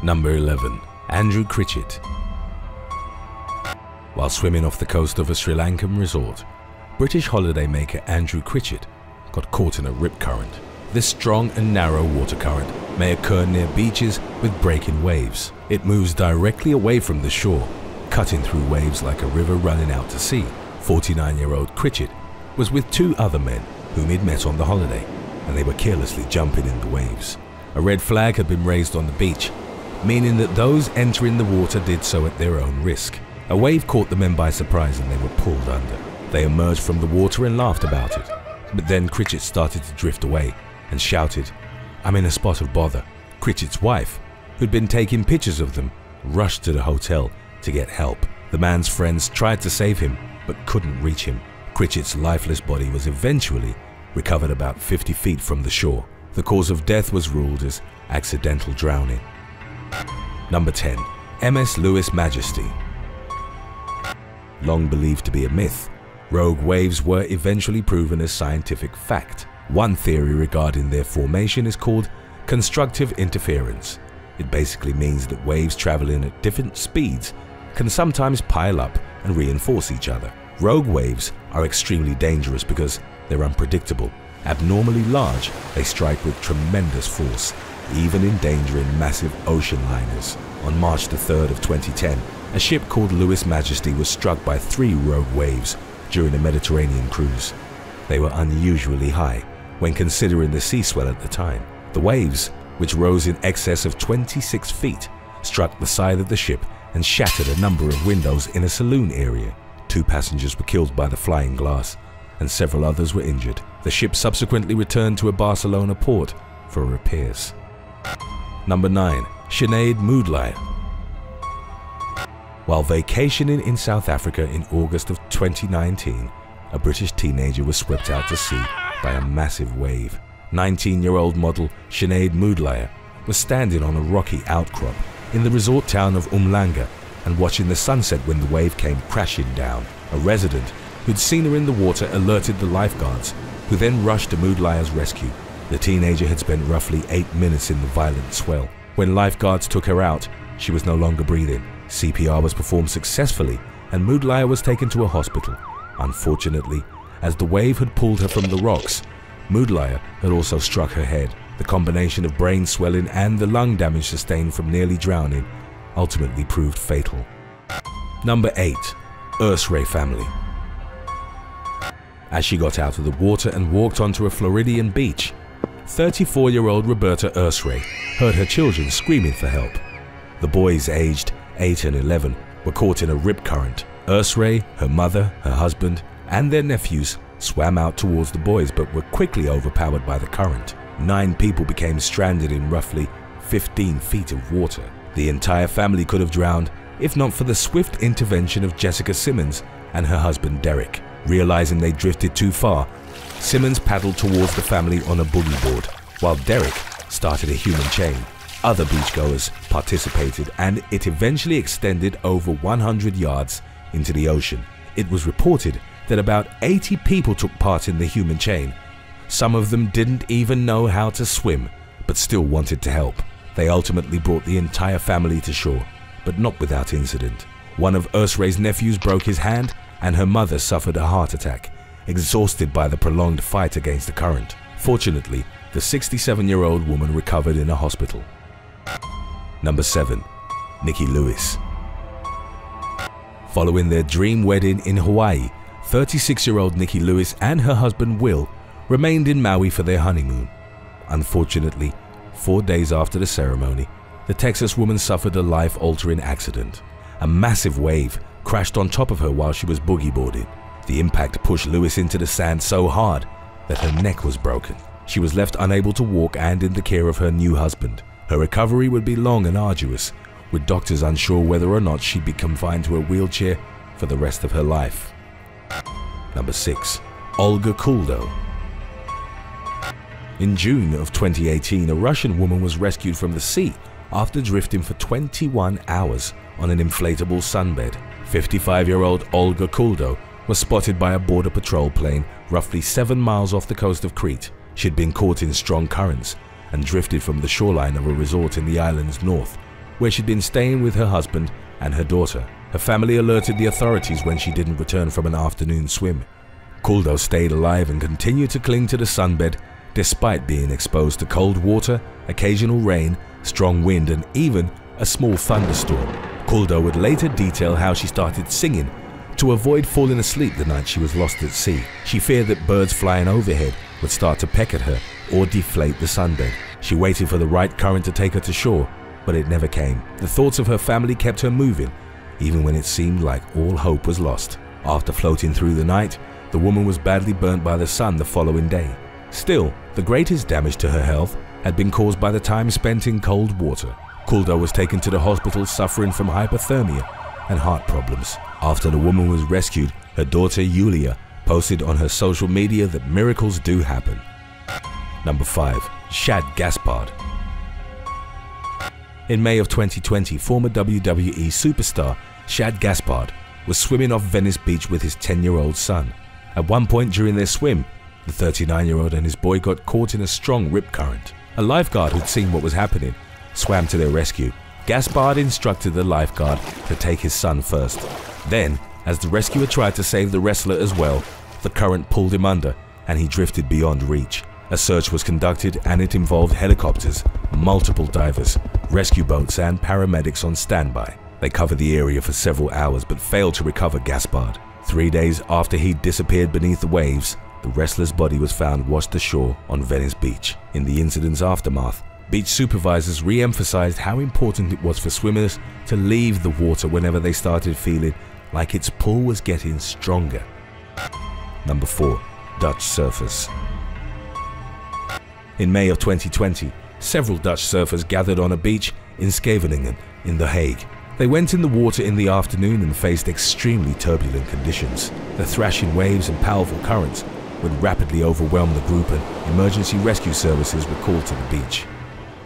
Number 11. Andrew CRITCHETT. While swimming off the coast of a Sri Lankan resort, British holidaymaker Andrew CRITCHETT got caught in a rip current. This strong and narrow water current may occur near beaches with breaking waves. It moves directly away from the shore, cutting through waves like a river running out to sea. 49-year-old CRITCHETT was with two other men whom he'd met on the holiday, and they were carelessly jumping in the waves. A red flag had been raised on the beach, meaning that those entering the water did so at their own risk. A wave caught the men by surprise and they were pulled under. They emerged from the water and laughed about it. But then CRITCHETT started to drift away and shouted, "I'm in a spot of bother." CRITCHETT's wife, who'd been taking pictures of them, rushed to the hotel to get help. The man's friends tried to save him but couldn't reach him. CRITCHETT's lifeless body was eventually recovered about 50 feet from the shore. The cause of death was ruled as accidental drowning. Number 10. MS Lewis Majesty. Long believed to be a myth, rogue waves were eventually proven as scientific fact. One theory regarding their formation is called constructive interference. It basically means that waves traveling at different speeds can sometimes pile up and reinforce each other. Rogue waves are extremely dangerous because they're unpredictable. Abnormally large, they strike with tremendous force, even endangering massive ocean liners. On March the 3rd of 2010, a ship called Lewis Majesty was struck by 3 rogue waves during a Mediterranean cruise. They were unusually high when considering the sea swell at the time. The waves, which rose in excess of 26 feet, struck the side of the ship and shattered a number of windows in a saloon area. 2 passengers were killed by the flying glass and several others were injured. The ship subsequently returned to a Barcelona port for repairs. Number 9. SINEAD MOODLLAR. While vacationing in South Africa in August of 2019, a British teenager was swept out to sea by a massive wave. 19-year-old model SINEAD MOODLLAR was standing on a rocky outcrop in the resort town of Umhlanga and watching the sunset when the wave came crashing down. A resident who'd seen her in the water alerted the lifeguards, who then rushed to MOODLLAR's rescue. The teenager had spent roughly 8 minutes in the violent swell. When lifeguards took her out, she was no longer breathing. CPR was performed successfully and MOODLLAR was taken to a hospital. Unfortunately, as the wave had pulled her from the rocks, MOODLLAR had also struck her head. The combination of brain swelling and the lung damage sustained from nearly drowning ultimately proved fatal. Number 8. Ursray family. As she got out of the water and walked onto a Floridian beach, 34-year-old Roberta Ursray heard her children screaming for help. The boys, aged 8 and 11, were caught in a rip current. Ursray, her mother, her husband, and their nephews swam out towards the boys but were quickly overpowered by the current. 9 people became stranded in roughly 15 feet of water. The entire family could have drowned if not for the swift intervention of Jessica Simmons and her husband Derek. Realizing they drifted too far, Simmons paddled towards the family on a boogie board, while Derek started a human chain. Other beachgoers participated and it eventually extended over 100 yards into the ocean. It was reported that about 80 people took part in the human chain. Some of them didn't even know how to swim, but still wanted to help. They ultimately brought the entire family to shore, but not without incident. One of Ursray's nephews broke his hand and her mother suffered a heart attack, exhausted by the prolonged fight against the current. Fortunately, the 67-year-old woman recovered in a hospital. Number 7. NIKKI Lewis. Following their dream wedding in Hawaii, 36-year-old NIKKI Lewis and her husband Will remained in Maui for their honeymoon. Unfortunately, 4 days after the ceremony, the Texas woman suffered a life-altering accident. A massive wave crashed on top of her while she was boogie boarding. The impact pushed Lewis into the sand so hard that her neck was broken. She was left unable to walk and in the care of her new husband. Her recovery would be long and arduous, with doctors unsure whether or not she'd be confined to a wheelchair for the rest of her life. Number 6. Olga Kuldo. In June of 2018, a Russian woman was rescued from the sea after drifting for 21 hours on an inflatable sunbed. 55-year-old Olga Kuldo was spotted by a border patrol plane roughly 7 miles off the coast of Crete. She'd been caught in strong currents and drifted from the shoreline of a resort in the island's north where she'd been staying with her husband and her daughter. Her family alerted the authorities when she didn't return from an afternoon swim. Kuldo stayed alive and continued to cling to the sunbed despite being exposed to cold water, occasional rain, strong wind, and even a small thunderstorm. Kuldo would later detail how she started singing to avoid falling asleep the night she was lost at sea. She feared that birds flying overhead would start to peck at her or deflate the sunbed. She waited for the right current to take her to shore, but it never came. The thoughts of her family kept her moving, even when it seemed like all hope was lost. After floating through the night, the woman was badly burnt by the sun the following day. Still, the greatest damage to her health had been caused by the time spent in cold water. Kuldo was taken to the hospital suffering from hypothermia and heart problems. After the woman was rescued, her daughter Yulia posted on her social media that miracles do happen. Number 5. SHAD GASPARD. In May of 2020, former WWE superstar SHAD GASPARD was swimming off Venice Beach with his 10-year-old son. At one point during their swim, the 39-year-old and his boy got caught in a strong rip current. A lifeguard who'd seen what was happening swam to their rescue. Gaspard instructed the lifeguard to take his son first. Then, as the rescuer tried to save the wrestler as well, the current pulled him under and he drifted beyond reach. A search was conducted and it involved helicopters, multiple divers, rescue boats and paramedics on standby. They covered the area for several hours but failed to recover Gaspard. 3 days after he disappeared beneath the waves, the wrestler's body was found washed ashore on Venice Beach. In the incident's aftermath, beach supervisors re-emphasized how important it was for swimmers to leave the water whenever they started feeling like its pull was getting stronger. Number 4. Dutch surfers. In May of 2020, several Dutch surfers gathered on a beach in Scheveningen in The Hague. They went in the water in the afternoon and faced extremely turbulent conditions. The thrashing waves and powerful currents would rapidly overwhelm the group and emergency rescue services were called to the beach.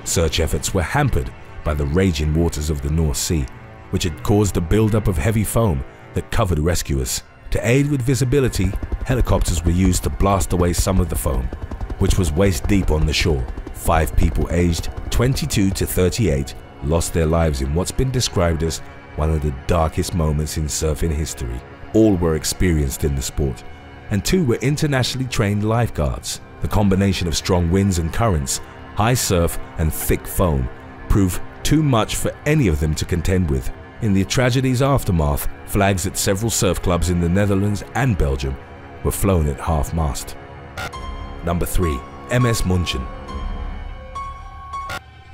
Search efforts were hampered by the raging waters of the North Sea, which had caused a buildup of heavy foam that covered rescuers. To aid with visibility, helicopters were used to blast away some of the foam, which was waist deep on the shore. 5 people aged 22 to 38 lost their lives in what's been described as one of the darkest moments in surfing history. All were experienced in the sport, and 2 were internationally trained lifeguards. The combination of strong winds and currents, high surf and thick foam proved too much for any of them to contend with. In the tragedy's aftermath, flags at several surf clubs in the Netherlands and Belgium were flown at half-mast. Number 3. MS München.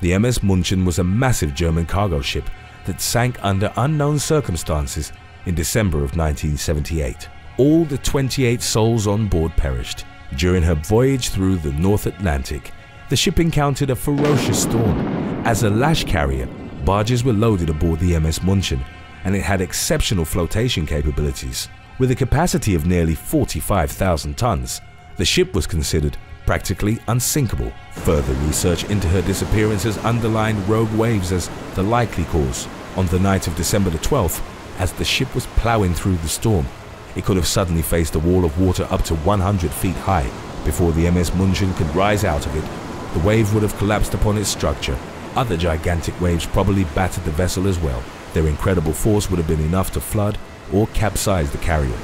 The MS München was a massive German cargo ship that sank under unknown circumstances in December of 1978. All the 28 souls on board perished. During her voyage through the North Atlantic, the ship encountered a ferocious storm. As a lash carrier, barges were loaded aboard the MS München, and it had exceptional flotation capabilities. With a capacity of nearly 45,000 tons, the ship was considered practically unsinkable. Further research into her disappearances underlined rogue waves as the likely cause. On the night of December the 12th, as the ship was plowing through the storm, it could have suddenly faced a wall of water up to 100 feet high. Before the MS München could rise out of it, the wave would have collapsed upon its structure. Other gigantic waves probably battered the vessel as well. Their incredible force would have been enough to flood or capsize the carrier.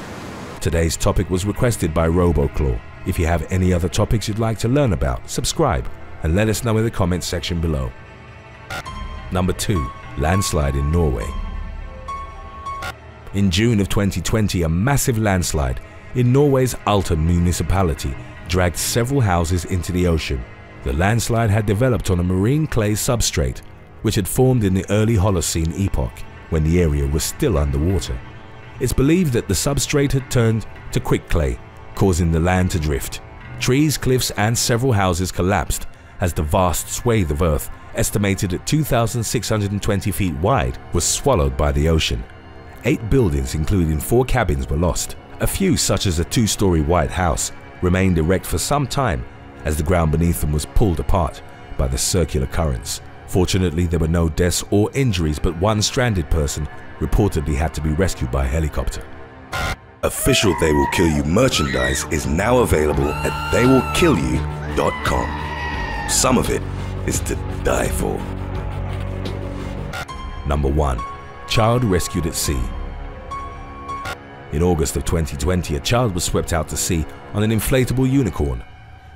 Today's topic was requested by RoboClaw. If you have any other topics you'd like to learn about, subscribe and let us know in the comments section below. Number 2. Landslide in Norway. In June of 2020, a massive landslide in Norway's Alta municipality dragged several houses into the ocean. The landslide had developed on a marine clay substrate, which had formed in the early Holocene epoch, when the area was still underwater. It's believed that the substrate had turned to quicklay, causing the land to drift. Trees, cliffs, and several houses collapsed as the vast swathe of earth, estimated at 2,620 feet wide, was swallowed by the ocean. 8 buildings, including 4 cabins, were lost. A few, such as a 2-story white house, remained erect for some time as the ground beneath them was pulled apart by the circular currents. Fortunately, there were no deaths or injuries, but one stranded person reportedly had to be rescued by helicopter. Official They Will Kill You merchandise is now available at theywillkillyou.com. Some of it is to die for. Number 1. Child rescued at sea. In August of 2020, a child was swept out to sea on an inflatable unicorn.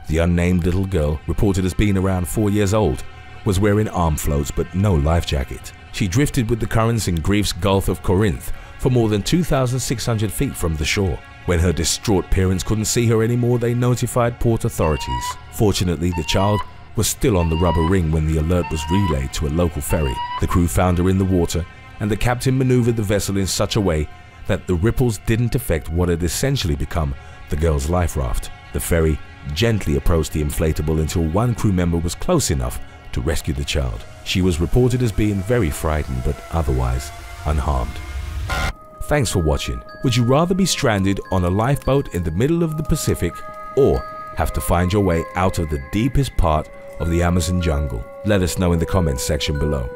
The unnamed little girl, reported as being around 4 years old, was wearing arm floats but no life jacket. She drifted with the currents in Greece's Gulf of Corinth for more than 2,600 feet from the shore. When her distraught parents couldn't see her anymore, they notified port authorities. Fortunately, the child was still on the rubber ring when the alert was relayed to a local ferry. The crew found her in the water, and the captain maneuvered the vessel in such a way that the ripples didn't affect what had essentially become the girl's life raft. The ferry gently approached the inflatable until one crew member was close enough to rescue the child. She was reported as being very frightened but otherwise unharmed. Thanks for watching. Would you rather be stranded on a lifeboat in the middle of the Pacific or have to find your way out of the deepest part of the Amazon jungle? Let us know in the comments section below.